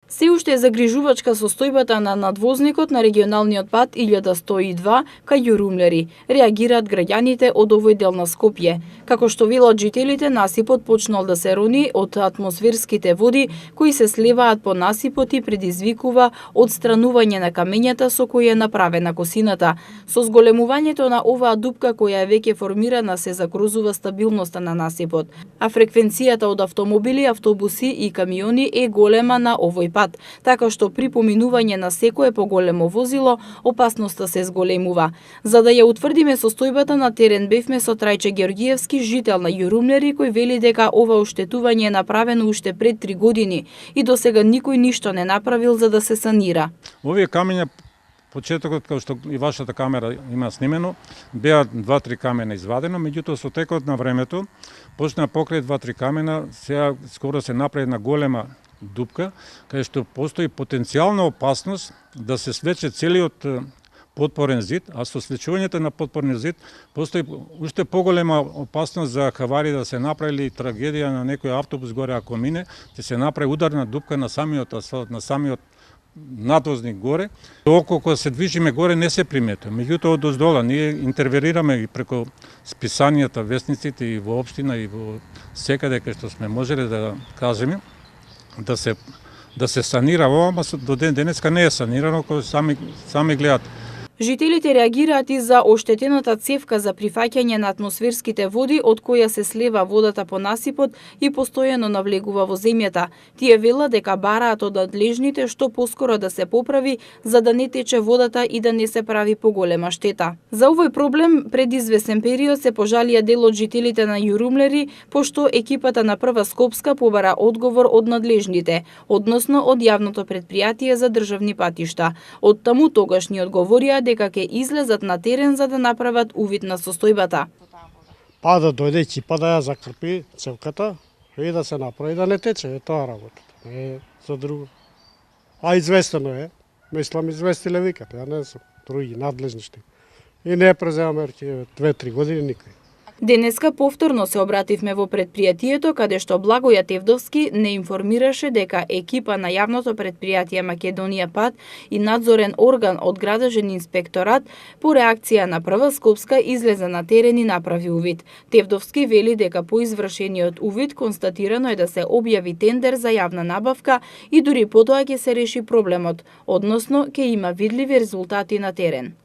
Се уште е загрижувачка состојбата на надвозникот на регионалниот пат 1102 кај Јурумлери, реагираат граѓаните од овој дел на Скопје. Како што велат жителите, насипот почнал да се рони од атмосферските води кои се сливаат по насипот и предизвикува одстранување на камењата со кои е направена косината. Со зголемувањето на оваа дупка која е веќе формирана се загрозува стабилноста на насипот, а фреквенцијата од автомобили, автобуси и камиони е голема на овој пат, така што при поминување на секое поголемо возило, опасноста се зголемува. За да ја утврдиме состојбата на терен, бевме со Трајче Георгиевски, жител на Јурумлери, кој вели дека ова оштетување е направено уште пред 3 години и досега никој ништо не направил за да се санира. Овие камења, почетокот, како што и вашата камера има снимено, беа 2-3 камена извадено, меѓутоа со текот на времето почна покрај 2-3 камена, сега скоро се направи една голема дупка, каде што постои потенцијална опасност да се свече целиот потпорен зид, а со свечувањето на потпорниот зид постои уште поголема опасност за хавари да се направи трагедија на некој автобус горе ако мине, ќе се направи ударна дупка на самиот асфалт, на самиот надвозник горе. Околку се движиме горе не се приметува. Меѓутоа од оздола ние интервенираме и преку списанијата, весниците и во општина и во секаде кај што сме можеле да кажеме да се санира ова, ама до ден денеска не е санирано, кој сами гледат. Жителите реагираат и за оштетената цевка за прифаќање на атмосферските води од која се слева водата по насипот и постојано навлегува во земјата. Тие велат дека бараат од надлежните што поскоро да се поправи за да не тече водата и да не се прави поголема штета. За овој проблем пред извесен период се пожалија дел од жителите на Јурумлери, пошто екипата на Прва Скопска побара одговор од надлежните, односно од јавното претпријатие за државни патишта. Од таму тогаш ни одговорија дека ќе излезат на терен за да направат увид на состојбата. Па да дојде екипа да ја закрпи цевката и да се направи да не тече, е тоа работата. Не за друго. А известено е, мислам известиле викат, ја не сум, други надлежни што. И не презема мерки 2-3 години никој. Денеска повторно се обративме во претпријатието каде што Благоја Тевдовски не информираше дека екипа на јавното претпријатие Македонија Пат и надзорен орган од градежен инспекторат по реакција на Прва Скопска излезе на терен и направи увид. Тевдовски вели дека по извршениот увид констатирано е да се објави тендер за јавна набавка и дури потоа ќе се реши проблемот, односно ќе има видливи резултати на терен.